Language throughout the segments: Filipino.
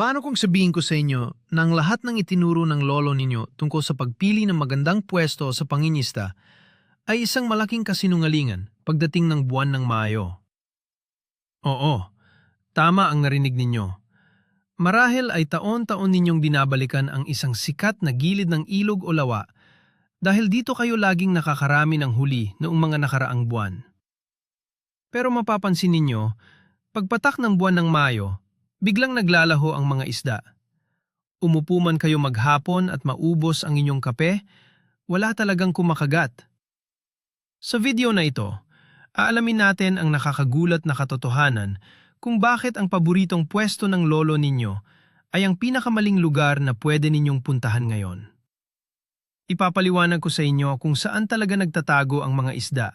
Paano kung sabihin ko sa inyo na ang lahat ng itinuro ng lolo ninyo tungkol sa pagpili ng magandang pwesto sa pangingisda ay isang malaking kasinungalingan pagdating ng buwan ng Mayo? Oo, tama ang narinig ninyo. Marahil ay taon-taon ninyong binabalikan ang isang sikat na gilid ng ilog o lawa dahil dito kayo laging nakakarami ng huli noong mga nakaraang buwan. Pero mapapansin ninyo, pagpatak ng buwan ng Mayo, biglang naglalaho ang mga isda. Umupo man kayo maghapon at maubos ang inyong kape, wala talagang kumakagat. Sa video na ito, aalamin natin ang nakakagulat na katotohanan kung bakit ang paboritong pwesto ng lolo ninyo ay ang pinakamaling lugar na pwede ninyong puntahan ngayon. Ipapaliwanag ko sa inyo kung saan talaga nagtatago ang mga isda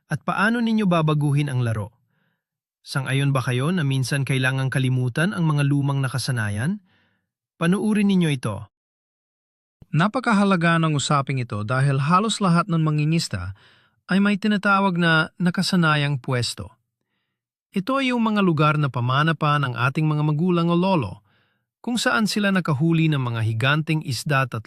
at paano ninyo babaguhin ang laro. Sang-ayon ba kayo na minsan kailangang kalimutan ang mga lumang nakasanayan? Panuurin ninyo ito. Napakahalaga ng usaping ito dahil halos lahat ng mangingisda ay may tinatawag na nakasanayang pwesto. Ito ay yung mga lugar na pamana pa ng ating mga magulang o lolo, kung saan sila nakahuli ng mga higanting isda 30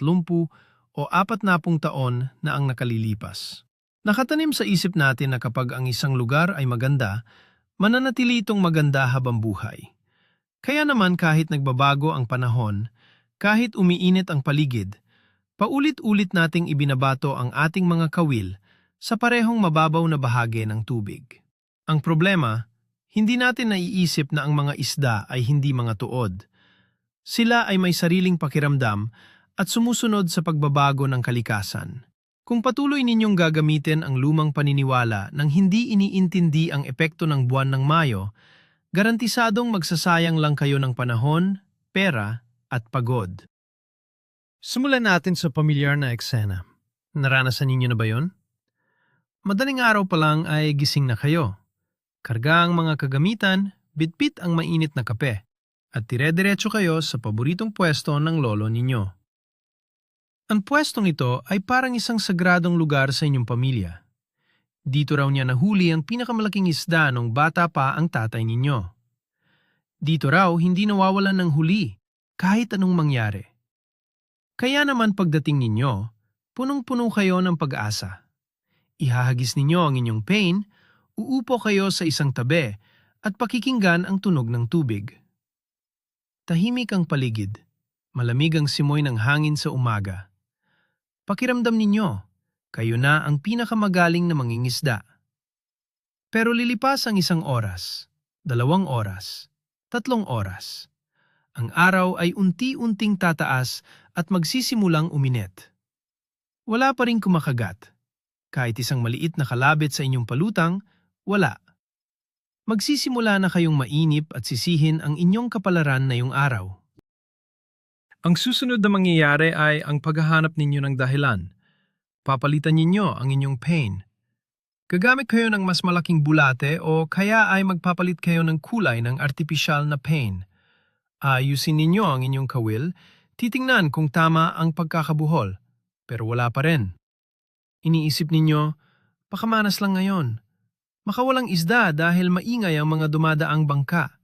o 40 taon na ang nakalilipas. Nakatanim sa isip natin na kapag ang isang lugar ay maganda, mananatili itong maganda habang buhay. Kaya naman kahit nagbabago ang panahon, kahit umiinit ang paligid, paulit-ulit nating ibinabato ang ating mga kawil sa parehong mababaw na bahagi ng tubig. Ang problema, hindi natin naiisip na ang mga isda ay hindi mga tuod. Sila ay may sariling pakiramdam at sumusunod sa pagbabago ng kalikasan. Kung patuloy ninyong gagamitin ang lumang paniniwala nang hindi iniintindi ang epekto ng buwan ng Mayo, garantisadong magsasayang lang kayo ng panahon, pera, at pagod. Simulan natin sa pamilyar na eksena. Naranasan ninyo na ba yon? Madaling araw pa lang ay gising na kayo. Karga ang mga kagamitan, bitbit ang mainit na kape, at dire-diretso kayo sa paboritong pwesto ng lolo ninyo. Ang pwestong ito ay parang isang sagradong lugar sa inyong pamilya. Dito raw niya nahuli ang pinakamalaking isda nung bata pa ang tatay ninyo. Dito raw hindi nawawalan ng huli, kahit anong mangyari. Kaya naman pagdating ninyo, punong-puno kayo ng pag-asa. Ihahagis ninyo ang inyong pain, uupo kayo sa isang tabi at pakikinggan ang tunog ng tubig. Tahimik ang paligid, malamig ang simoy ng hangin sa umaga. Pakiramdam ninyo, kayo na ang pinakamagaling na mangingisda. Pero lilipas ang 1 oras, 2 oras, 3 oras. Ang araw ay unti-unting tataas at magsisimulang uminit. Wala pa rin kumakagat. Kahit isang maliit na kalabit sa inyong palutang, wala. Magsisimula na kayong mainip at sisihin ang inyong kapalaran na yung araw. Ang susunod na mangyayari ay ang paghahanap ninyo ng dahilan. Papalitan ninyo ang inyong pain. Gagamit kayo ng mas malaking bulate o kaya ay magpapalit kayo ng kulay ng artipisyal na pain. Ayusin ninyo ang inyong kawil, titingnan kung tama ang pagkakabuhol, pero wala pa rin. Iniisip ninyo, pakamanas lang ngayon. Makawalang isda dahil maingay ang mga dumadaang bangka.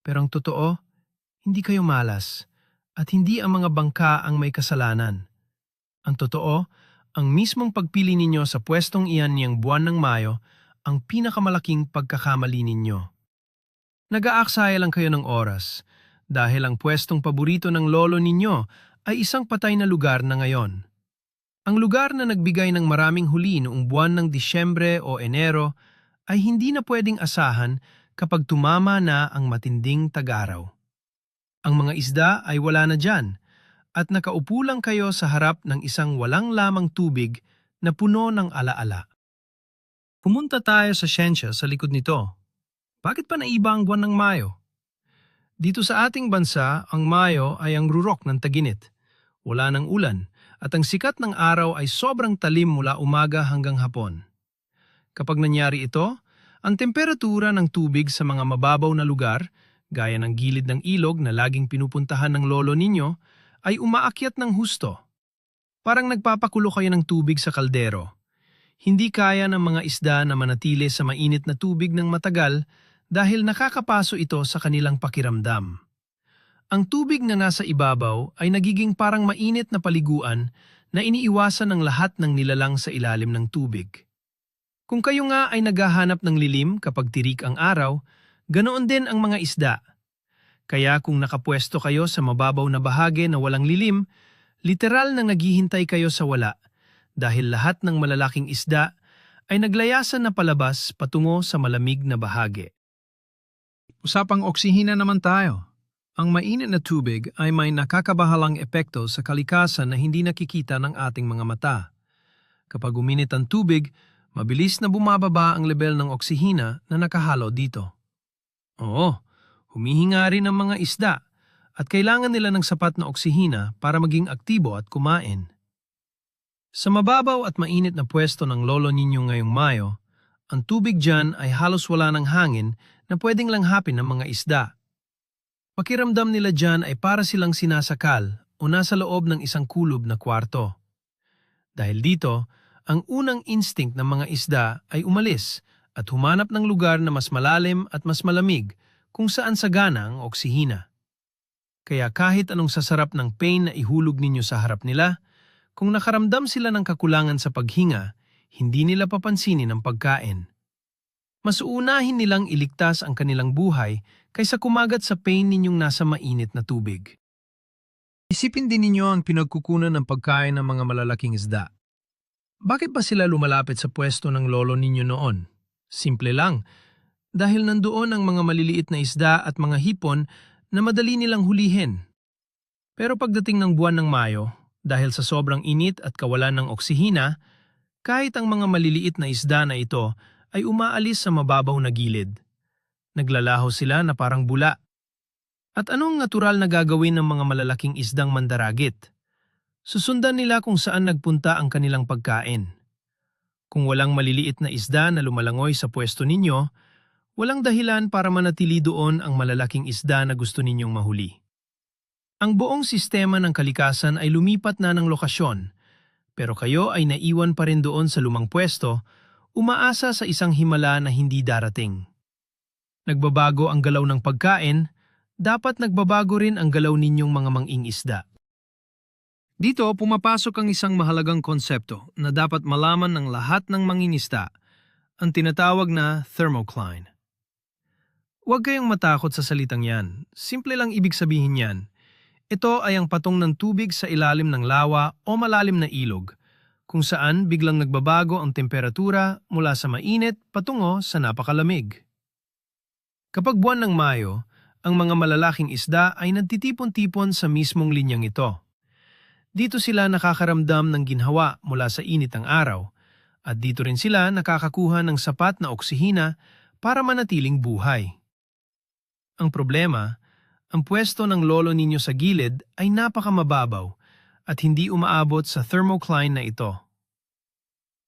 Pero ang totoo, hindi kayo malas at hindi ang mga bangka ang may kasalanan. Ang totoo, ang mismong pagpili ninyo sa pwestong iyan niyang buwan ng Mayo ang pinakamalaking pagkakamali ninyo. Nag-aaksaya lang kayo ng oras dahil ang pwestong paborito ng lolo ninyo ay isang patay na lugar na ngayon. Ang lugar na nagbigay ng maraming huli noong buwan ng Disyembre o Enero ay hindi na pwedeng asahan kapag tumama na ang matinding tag-araw. Ang mga isda ay wala na dyan at nakaupo lang kayo sa harap ng isang walang lamang tubig na puno ng alaala. Pumunta tayo sa siyensya sa likod nito. Bakit pa naiba ang buwan ng Mayo? Dito sa ating bansa, ang Mayo ay ang rurok ng taginit. Wala ng ulan at ang sikat ng araw ay sobrang talim mula umaga hanggang hapon. Kapag nangyari ito, ang temperatura ng tubig sa mga mababaw na lugar, gaya ng gilid ng ilog na laging pinupuntahan ng lolo ninyo, ay umaakyat ng husto. Parang nagpapakulo kayo ng tubig sa kaldero. Hindi kaya ng mga isda na manatili sa mainit na tubig ng matagal dahil nakakapaso ito sa kanilang pakiramdam. Ang tubig na nasa ibabaw ay nagiging parang mainit na paliguan na iniiwasan ng lahat ng nilalang sa ilalim ng tubig. Kung kayo nga ay naghahanap ng lilim kapag tirik ang araw, ganoon din ang mga isda. Kaya kung nakapwesto kayo sa mababaw na bahagi na walang lilim, literal na naghihintay kayo sa wala dahil lahat ng malalaking isda ay naglayasan na palabas patungo sa malamig na bahagi. Usapang oksihina naman tayo. Ang mainit na tubig ay may nakakabahalang epekto sa kalikasan na hindi nakikita ng ating mga mata. Kapag uminit ang tubig, mabilis na bumababa ang level ng oksihina na nakahalo dito. Oo, humihinga rin ang mga isda at kailangan nila ng sapat na oksihina para maging aktibo at kumain. Sa mababaw at mainit na pwesto ng lolo ninyo ngayong Mayo, ang tubig dyan ay halos wala ng hangin na pwedeng langhapin ng mga isda. Pakiramdam nila dyan ay para silang sinasakal o nasa loob ng isang kulob na kwarto. Dahil dito, ang unang instinct ng mga isda ay umalis at humanap ng lugar na mas malalim at mas malamig kung saan sagana ang oksihina. Kaya kahit anong sasarap ng pain na ihulog ninyo sa harap nila, kung nakaramdam sila ng kakulangan sa paghinga, hindi nila papansinin ang pagkain. Mas uunahin nilang iligtas ang kanilang buhay kaysa kumagat sa pain ninyong nasa mainit na tubig. Isipin din ninyo ang pinagkukunan ng pagkain ng mga malalaking isda. Bakit ba sila lumalapit sa pwesto ng lolo ninyo noon? Simple lang, dahil nandoon ang mga maliliit na isda at mga hipon na madali nilang hulihin. Pero pagdating ng buwan ng Mayo, dahil sa sobrang init at kawalan ng oksihina, kahit ang mga maliliit na isda na ito ay umaalis sa mababaw na gilid. Naglalaho sila na parang bula. At anong natural na gagawin ng mga malalaking isdang mandaragit? Susundan nila kung saan nagpunta ang kanilang pagkain. Kung walang maliliit na isda na lumalangoy sa pwesto ninyo, walang dahilan para manatili doon ang malalaking isda na gusto ninyong mahuli. Ang buong sistema ng kalikasan ay lumipat na ng lokasyon, pero kayo ay naiwan pa rin doon sa lumang pwesto, umaasa sa isang himala na hindi darating. Nagbabago ang galaw ng pagkain, dapat nagbabago rin ang galaw ninyong mga manging isda. Dito pumapasok ang isang mahalagang konsepto na dapat malaman ng lahat ng mangingisda, ang tinatawag na thermocline. Huwag kayong matakot sa salitang yan, simple lang ibig sabihin yan. Ito ay ang patong ng tubig sa ilalim ng lawa o malalim na ilog, kung saan biglang nagbabago ang temperatura mula sa mainit patungo sa napakalamig. Kapag buwan ng Mayo, ang mga malalaking isda ay nagtitipon-tipon sa mismong linyang ito. Dito sila nakakaramdam ng ginhawa mula sa init ng araw, at dito rin sila nakakakuha ng sapat na oksihina para manatiling buhay. Ang problema, ang pwesto ng lolo ninyo sa gilid ay napakamababaw at hindi umaabot sa thermocline na ito.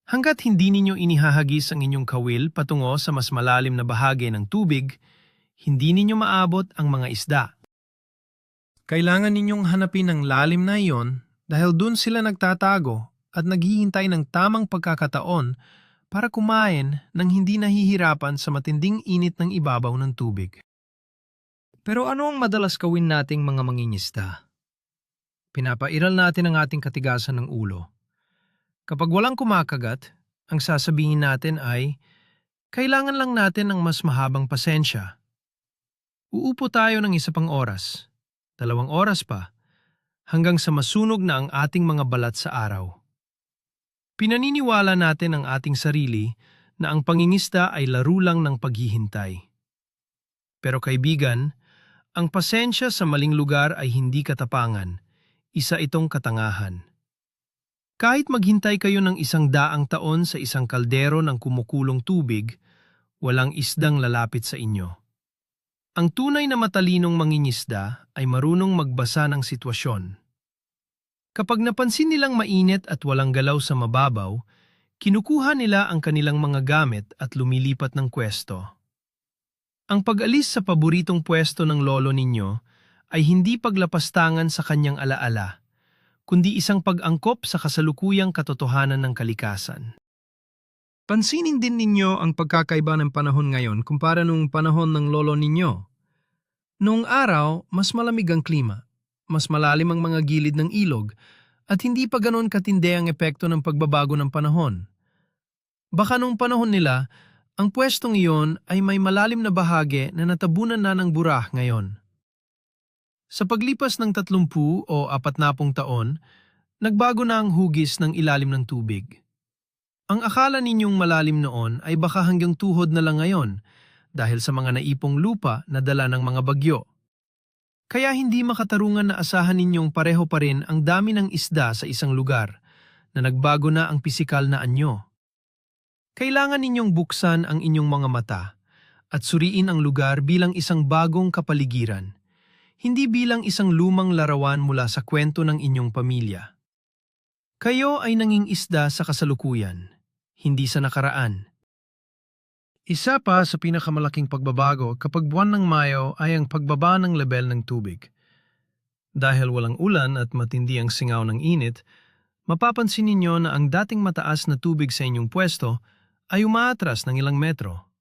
Hanggat hindi ninyo inihahagis ang inyong kawil patungo sa mas malalim na bahagi ng tubig, hindi ninyo maabot ang mga isda. Kailangan ninyong hanapin ang lalim na iyon dahil dun sila nagtatago at naghihintay ng tamang pagkakataon para kumain nang hindi nahihirapan sa matinding init ng ibabaw ng tubig. Pero ano ang madalas gawin nating mga mangingisda? Pinapairal natin ang ating katigasan ng ulo. Kapag walang kumakagat, ang sasabihin natin ay, kailangan lang natin ng mas mahabang pasensya. Uupo tayo ng 1 pang oras, 2 oras pa, hanggang sa masunog na ang ating mga balat sa araw. Pinaniniwala natin ang ating sarili na ang pangingisda ay laro lang ng paghihintay. Pero kaibigan, ang pasensya sa maling lugar ay hindi katapangan, isa itong katangahan. Kahit maghintay kayo ng 100 taon sa isang kaldero ng kumukulong tubig, walang isdang lalapit sa inyo. Ang tunay na matalinong mangingisda ay marunong magbasa ng sitwasyon. Kapag napansin nilang mainit at walang galaw sa mababaw, kinukuha nila ang kanilang mga gamit at lumilipat ng pwesto. Ang pag-alis sa paboritong pwesto ng lolo ninyo ay hindi paglapastangan sa kanyang alaala, kundi isang pag-angkop sa kasalukuyang katotohanan ng kalikasan. Pansinin din ninyo ang pagkakaiba ng panahon ngayon kumpara nung panahon ng lolo ninyo. Noong araw, mas malamig ang klima, mas malalim ang mga gilid ng ilog, at hindi pa ganoon katindi ang epekto ng pagbabago ng panahon. Baka noong panahon nila, ang pwestong iyon ay may malalim na bahagi na natabunan na ng burah ngayon. Sa paglipas ng 30 o 40 taon, nagbago na ang hugis ng ilalim ng tubig. Ang akala ninyong malalim noon ay baka hanggang tuhod na lang ngayon dahil sa mga naipong lupa na dala ng mga bagyo. Kaya hindi makatarungan na asahan ninyong pareho pa rin ang dami ng isda sa isang lugar na nagbago na ang pisikal na anyo. Kailangan ninyong buksan ang inyong mga mata at suriin ang lugar bilang isang bagong kapaligiran, hindi bilang isang lumang larawan mula sa kwento ng inyong pamilya. Kayo ay nanging isda sa kasalukuyan, hindi sa nakaraan. Isa pa sa pinakamalaking pagbabago kapag buwan ng Mayo ay ang pagbaba ng lebel ng tubig. Dahil walang ulan at matindi ang singaw ng init, mapapansin ninyo na ang dating mataas na tubig sa inyong pwesto ay umaatras ng ilang metro.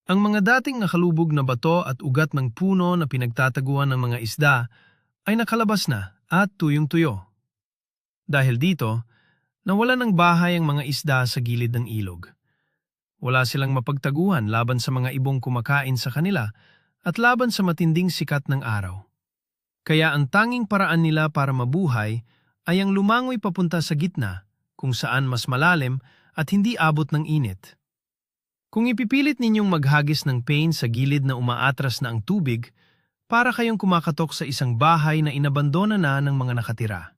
Ang mga dating nakalubog na bato at ugat ng puno na pinagtataguan ng mga isda ay nakalabas na at tuyong-tuyo. Dahil dito, nawala ng bahay ang mga isda sa gilid ng ilog. Wala silang mapagtaguan laban sa mga ibong kumakain sa kanila at laban sa matinding sikat ng araw. Kaya ang tanging paraan nila para mabuhay ay ang lumangoy papunta sa gitna kung saan mas malalim at hindi abot ng init. Kung ipipilit ninyong maghagis ng pain sa gilid na umaatras na ang tubig, para kayong kumakatok sa isang bahay na inabandona na ng mga nakatira.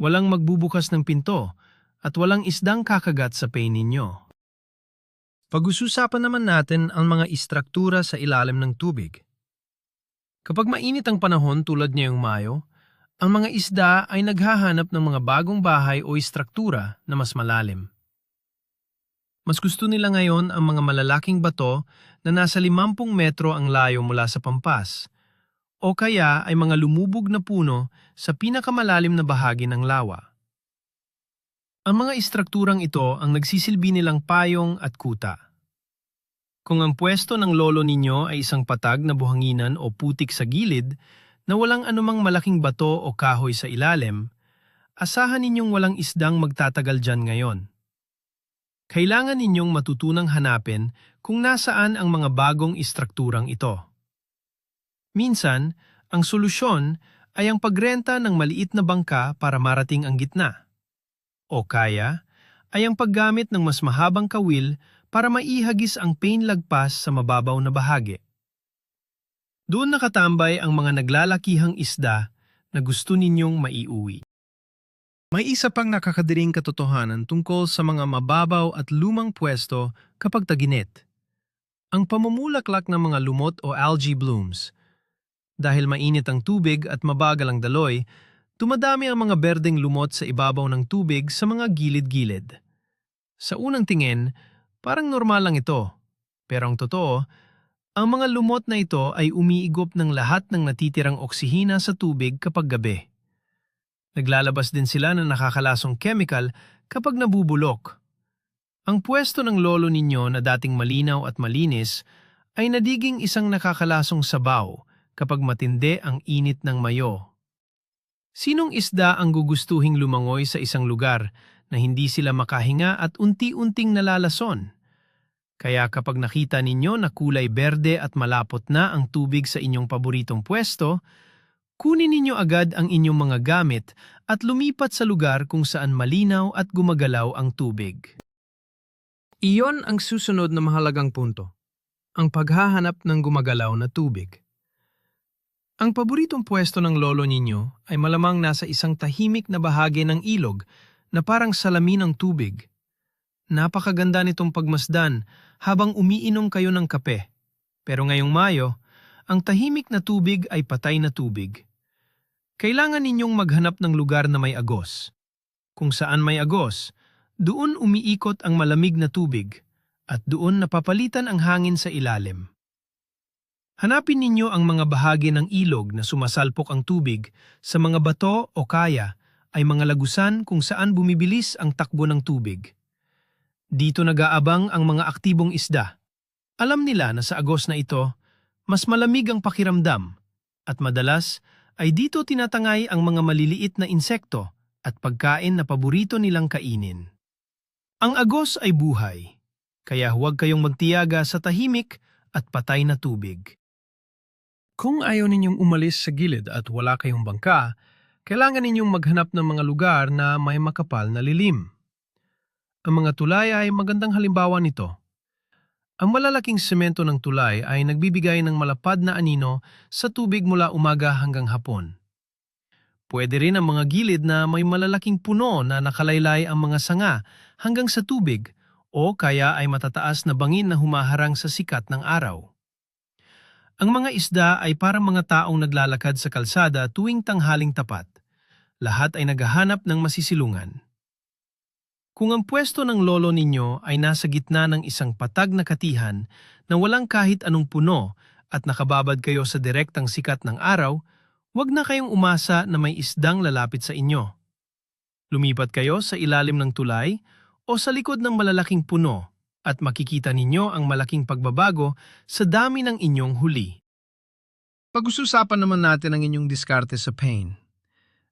Walang magbubukas ng pinto at walang isdang kakagat sa pain ninyo. Pag-usapan naman natin ang mga istruktura sa ilalim ng tubig. Kapag mainit ang panahon tulad ngayong Mayo, ang mga isda ay naghahanap ng mga bagong bahay o istruktura na mas malalim. Mas gusto nila ngayon ang mga malalaking bato na nasa 50 metro ang layo mula sa pampas, o kaya ay mga lumubog na puno sa pinakamalalim na bahagi ng lawa. Ang mga istrukturang ito ang nagsisilbi nilang payong at kuta. Kung ang pwesto ng lolo ninyo ay isang patag na buhanginan o putik sa gilid na walang anumang malaking bato o kahoy sa ilalim, asahan ninyong walang isdang magtatagal dyan ngayon. Kailangan ninyong matutunang hanapin kung nasaan ang mga bagong istrukturang ito. Minsan, ang solusyon ay ang pagrenta ng maliit na bangka para marating ang gitna. O kaya, ay ang paggamit ng mas mahabang kawil para maihagis ang pain lagpas sa mababaw na bahagi. Doon nakatambay ang mga naglalakihang isda na gusto ninyong maiuwi. May isa pang nakakadiring katotohanan tungkol sa mga mababaw at lumang pwesto kapag taginit. Ang pamumulaklak ng mga lumot o algae blooms. Dahil mainit ang tubig at mabagal ang daloy, dumadami ang mga berdeng lumot sa ibabaw ng tubig sa mga gilid-gilid. Sa unang tingin, parang normal lang ito. Pero ang totoo, ang mga lumot na ito ay umiigop ng lahat ng natitirang oksihina sa tubig kapag gabi. Naglalabas din sila ng nakakalasong chemical kapag nabubulok. Ang pwesto ng lolo ninyo na dating malinaw at malinis ay nadiging isang nakakalasong sabaw kapag matindi ang init ng Mayo. Sinong isda ang gugustuhing lumangoy sa isang lugar na hindi sila makahinga at unti-unting nalalason? Kaya kapag nakita ninyo na kulay berde at malapot na ang tubig sa inyong paboritong pwesto, kunin ninyo agad ang inyong mga gamit at lumipat sa lugar kung saan malinaw at gumagalaw ang tubig. Iyon ang susunod na mahalagang punto, ang paghahanap ng gumagalaw na tubig. Ang paboritong pwesto ng lolo ninyo ay malamang nasa isang tahimik na bahagi ng ilog na parang salamin ng tubig. Napakaganda nitong pagmasdan habang umiinom kayo ng kape. Pero ngayong Mayo, ang tahimik na tubig ay patay na tubig. Kailangan ninyong maghanap ng lugar na may agos. Kung saan may agos, doon umiikot ang malamig na tubig at doon napapalitan ang hangin sa ilalim. Hanapin ninyo ang mga bahagi ng ilog na sumasalpok ang tubig sa mga bato o kaya ay mga lagusan kung saan bumibilis ang takbo ng tubig. Dito nag-aabang ang mga aktibong isda. Alam nila na sa agos na ito, Mas malamig ang pakiramdam at madalas ay dito tinatangay ang mga maliliit na insekto at pagkain na paborito nilang kainin. Ang agos ay buhay, kaya huwag kayong magtiyaga sa tahimik at patay na tubig. Kung ayaw ninyong umalis sa gilid at wala kayong bangka, kailangan ninyong maghanap ng mga lugar na may makapal na lilim. Ang mga tulay ay magandang halimbawa nito. Ang malalaking semento ng tulay ay nagbibigay ng malapad na anino sa tubig mula umaga hanggang hapon. Pwede rin ang mga gilid na may malalaking puno na nakalaylay ang mga sanga hanggang sa tubig o kaya ay matataas na bangin na humaharang sa sikat ng araw. Ang mga isda ay parang mga taong naglalakad sa kalsada tuwing tanghaling tapat. Lahat ay naghahanap ng masisilungan. Kung ang pwesto ng lolo ninyo ay nasa gitna ng isang patag na katihan na walang kahit anong puno at nakababad kayo sa direktang sikat ng araw, huwag na kayong umasa na may isdang lalapit sa inyo. Lumipat kayo sa ilalim ng tulay o sa likod ng malalaking puno at makikita ninyo ang malaking pagbabago sa dami ng inyong huli. Pag-usapan naman natin ang inyong diskarte sa pain.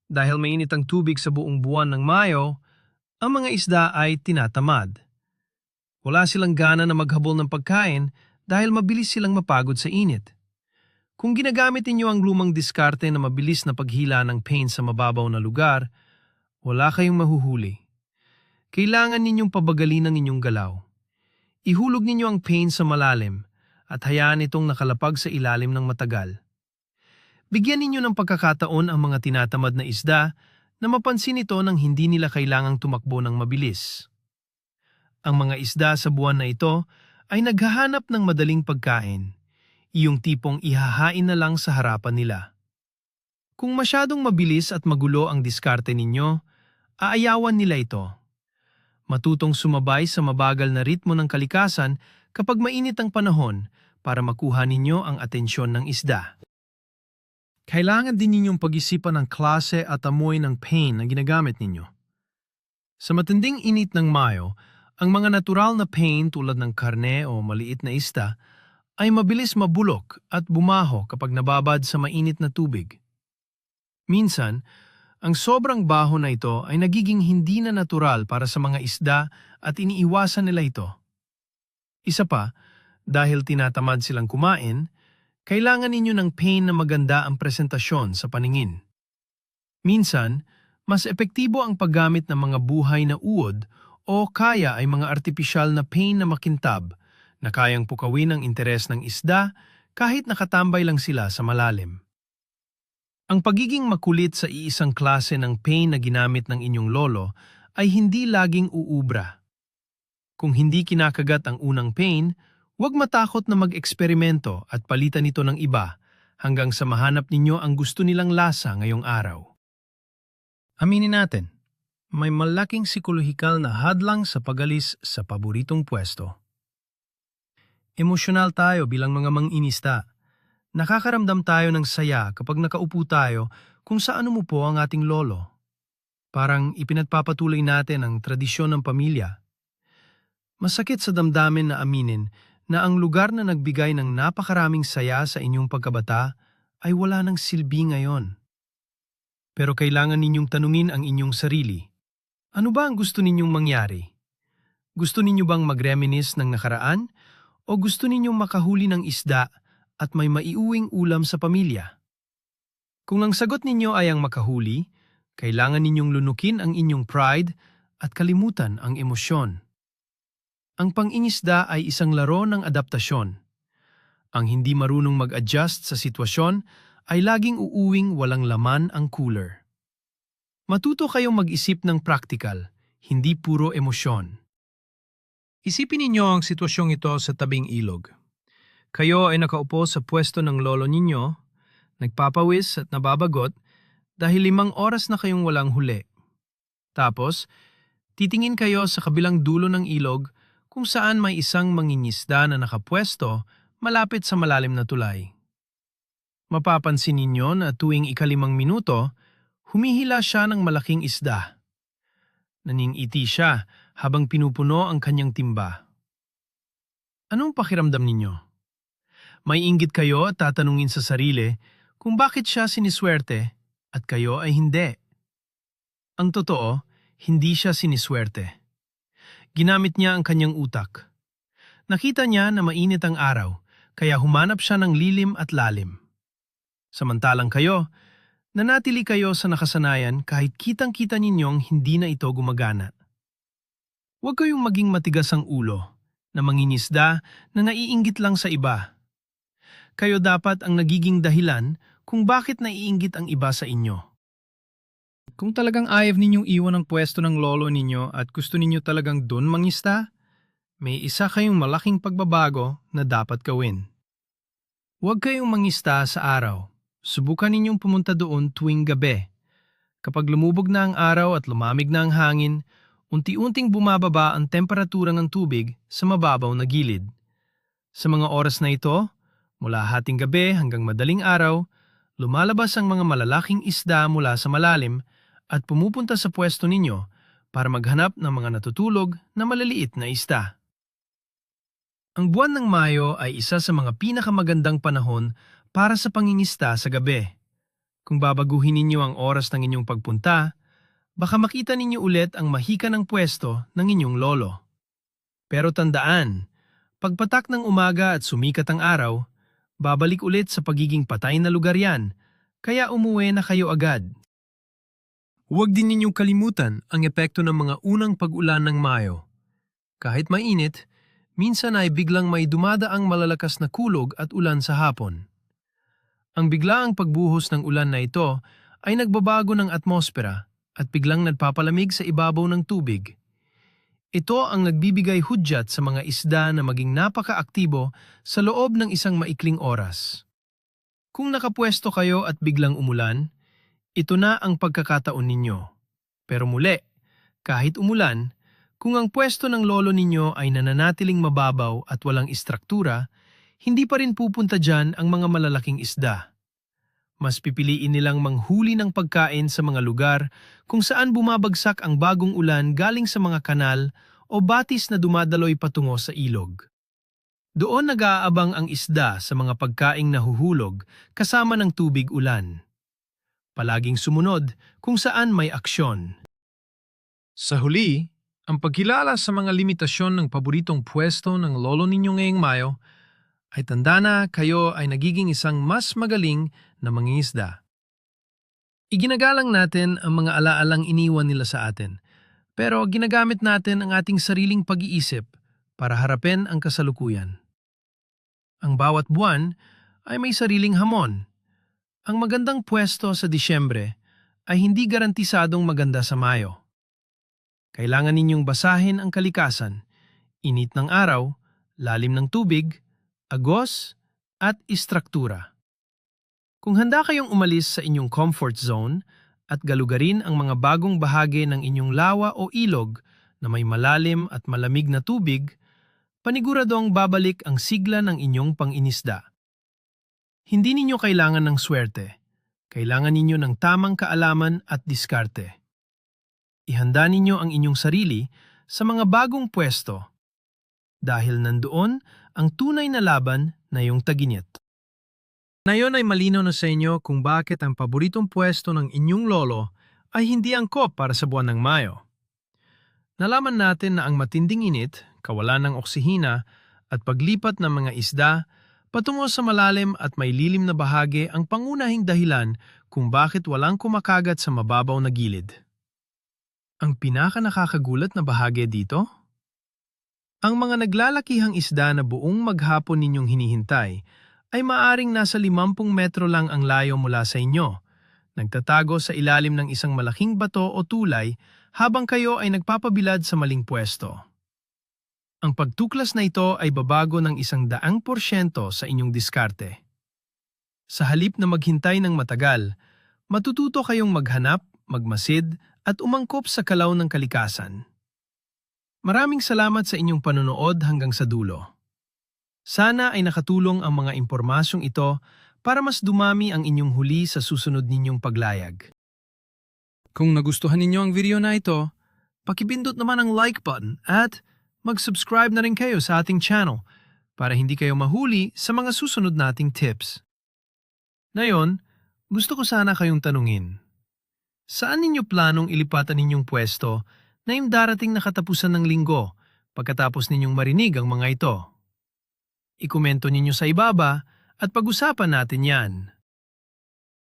Dahil mainit ang tubig sa buong buwan ng Mayo, ang mga isda ay tinatamad. Wala silang gana na maghabol ng pagkain dahil mabilis silang mapagod sa init. Kung ginagamit ninyo ang lumang diskarte na mabilis na paghila ng pain sa mababaw na lugar, wala kayong mahuhuli. Kailangan ninyong pabagalin ang inyong galaw. Ihulog ninyo ang pain sa malalim at hayaan itong nakalapag sa ilalim ng matagal. Bigyan ninyo ng pagkakataon ang mga tinatamad na isda na mapansin ito nang hindi nila kailangang tumakbo ng mabilis. Ang mga isda sa buwan na ito ay naghahanap ng madaling pagkain, iyong tipong ihahain na lang sa harapan nila. Kung masyadong mabilis at magulo ang diskarte ninyo, aayawan nila ito. Matutong sumabay sa mabagal na ritmo ng kalikasan kapag mainit ang panahon para makuha ninyo ang atensyon ng isda. Kailangan din ninyong pag-isipan ang klase at amoy ng pain na ginagamit ninyo. Sa matinding init ng Mayo, ang mga natural na pain tulad ng karne o maliit na isda ay mabilis mabulok at bumaho kapag nababad sa mainit na tubig. Minsan, ang sobrang baho na ito ay nagiging hindi na natural para sa mga isda at iniiwasan nila ito. Isa pa, dahil tinatamad silang kumain, kailangan ninyo ng pain na maganda ang presentasyon sa paningin. Minsan, mas epektibo ang paggamit ng mga buhay na uod o kaya ay mga artipisyal na pain na makintab na kayang pukawin ang interes ng isda kahit nakatambay lang sila sa malalim. Ang pagiging makulit sa iisang klase ng pain na ginamit ng inyong lolo ay hindi laging uubra. Kung hindi kinakagat ang unang pain, huwag matakot na mag-eksperimento at palitan ito ng iba hanggang sa mahanap ninyo ang gusto nilang lasa ngayong araw. Aminin natin, may malaking psikolohikal na hadlang sa pagalis sa paboritong pwesto. Emosyonal tayo bilang mga manginista. Nakakaramdam tayo ng saya kapag nakaupo tayo kung saan umupo ang ating lolo. Parang ipinagpapatuloy natin ang tradisyon ng pamilya. Masakit sa damdamin na aminin na ang lugar na nagbigay ng napakaraming saya sa inyong pagkabata ay wala ng silbi ngayon. Pero kailangan ninyong tanungin ang inyong sarili. Ano ba ang gusto ninyong mangyari? Gusto ninyo bang mag-reminisce ng nakaraan o gusto ninyong makahuli ng isda at may maiuwing ulam sa pamilya? Kung ang sagot ninyo ay ang makahuli, kailangan ninyong lunukin ang inyong pride at kalimutan ang emosyon. Ang pangingisda ay isang laro ng adaptasyon. Ang hindi marunong mag-adjust sa sitwasyon ay laging uuwing walang laman ang cooler. Matuto kayong mag-isip ng praktikal, hindi puro emosyon. Isipin ninyo ang sitwasyong ito sa tabing ilog. Kayo ay nakaupo sa pwesto ng lolo ninyo, nagpapawis at nababagot dahil 5 oras na kayong walang huli. Tapos, titingin kayo sa kabilang dulo ng ilog kung saan may isang mangingisda na nakapwesto malapit sa malalim na tulay. Mapapansin ninyo na tuwing 5 minuto, humihila siya ng malaking isda. Naningiti siya habang pinupuno ang kanyang timba. Anong pakiramdam ninyo? May inggit kayo at tatanungin sa sarili kung bakit siya siniswerte at kayo ay hindi. Ang totoo, hindi siya siniswerte. Ginamit niya ang kanyang utak. Nakita niya na mainit ang araw, kaya humanap siya ng lilim at lalim. Samantalang kayo, nanatili kayo sa nakasanayan kahit kitang-kita ninyong hindi na ito gumagana. Huwag kayong maging matigas ang ulo, na mangingisda na naiinggit lang sa iba. Kayo dapat ang nagiging dahilan kung bakit naiinggit ang iba sa inyo. Kung talagang ayaw ninyong iwan ang pwesto ng lolo ninyo at gusto ninyo talagang doon mangista, may isa kayong malaking pagbabago na dapat gawin. Huwag kayong mangista sa araw. Subukan ninyong pumunta doon tuwing gabi. Kapag lumubog na ang araw at lumamig na ang hangin, unti-unting bumababa ang temperatura ng tubig sa mababaw na gilid. Sa mga oras na ito, mula hating gabi hanggang madaling araw, lumalabas ang mga malalaking isda mula sa malalim at pumupunta sa pwesto ninyo para maghanap ng mga natutulog na maliliit na isda. Ang buwan ng Mayo ay isa sa mga pinakamagandang panahon para sa pangingisda sa gabi. Kung babaguhin ninyo ang oras ng inyong pagpunta, baka makita ninyo ulit ang mahika ng pwesto ng inyong lolo. Pero tandaan, pagpatak ng umaga at sumikat ang araw, babalik ulit sa pagiging patay na lugar yan, kaya umuwi na kayo agad. Huwag din ninyong kalimutan ang epekto ng mga unang pag-ulan ng Mayo. Kahit mainit, minsan ay biglang may dumadaang malalakas na kulog at ulan sa hapon. Ang biglaang pagbuhos ng ulan na ito ay nagbabago ng atmosfera at biglang nagpapalamig sa ibabaw ng tubig. Ito ang nagbibigay hudyat sa mga isda na maging napaka-aktibo sa loob ng isang maikling oras. Kung nakapwesto kayo at biglang umulan, ito na ang pagkakataon ninyo. Pero muli, kahit umulan, kung ang pwesto ng lolo ninyo ay nananatiling mababaw at walang istruktura, hindi pa rin pupunta dyan ang mga malalaking isda. Mas pipiliin nilang manghuli ng pagkain sa mga lugar kung saan bumabagsak ang bagong ulan galing sa mga kanal o batis na dumadaloy patungo sa ilog. Doon nag-aabang ang isda sa mga pagkaing nahuhulog kasama ng tubig ulan. Palaging sumunod kung saan may aksyon. Sa huli, ang pagkilala sa mga limitasyon ng paboritong pwesto ng lolo ninyo ngayong Mayo ay tanda na kayo ay nagiging isang mas magaling na mangingisda. Iginagalang natin ang mga alaalang iniwan nila sa atin, pero ginagamit natin ang ating sariling pag-iisip para harapin ang kasalukuyan. Ang bawat buwan ay may sariling hamon. Ang magandang pwesto sa Disyembre ay hindi garantisadong maganda sa Mayo. Kailangan ninyong basahin ang kalikasan, init ng araw, lalim ng tubig, agos, at istruktura. Kung handa kayong umalis sa inyong comfort zone at galugarin ang mga bagong bahagi ng inyong lawa o ilog na may malalim at malamig na tubig, paniguradong babalik ang sigla ng inyong panginisda. Hindi ninyo kailangan ng swerte. Kailangan ninyo ng tamang kaalaman at diskarte. Ihanda ninyo ang inyong sarili sa mga bagong pwesto dahil nandoon ang tunay na laban na iyong taginit. Ngayon ay malinaw na sa inyo kung bakit ang paboritong pwesto ng inyong lolo ay hindi angkop para sa buwan ng Mayo. Nalaman natin na ang matinding init, kawalan ng oksihina at paglipat ng mga isda patungo sa malalim at may lilim na bahagi ang pangunahing dahilan kung bakit walang kumakagat sa mababaw na gilid. Ang pinaka-nakakagulat na bahagi dito? Ang mga naglalakihang isda na buong maghapon ninyong hinihintay ay maaring nasa 50 metro lang ang layo mula sa inyo, nagtatago sa ilalim ng isang malaking bato o tulay habang kayo ay nagpapabilad sa maling pwesto. Ang pagtuklas na ito ay babago ng 100% sa inyong diskarte. Sa halip na maghintay ng matagal, matututo kayong maghanap, magmasid, at umangkop sa kalaw ng kalikasan. Maraming salamat sa inyong panonood hanggang sa dulo. Sana ay nakatulong ang mga impormasyong ito para mas dumami ang inyong huli sa susunod ninyong paglayag. Kung nagustuhan ninyo ang video na ito, pakipindot naman ang like button at mag-subscribe na rin kayo sa ating channel para hindi kayo mahuli sa mga susunod nating tips. Ngayon, gusto ko sana kayong tanungin. Saan ninyo planong ilipatan ninyong pwesto na yung darating na katapusan ng linggo pagkatapos ninyong marinig ang mga ito? Ikomento ninyo sa ibaba at pag-usapan natin yan.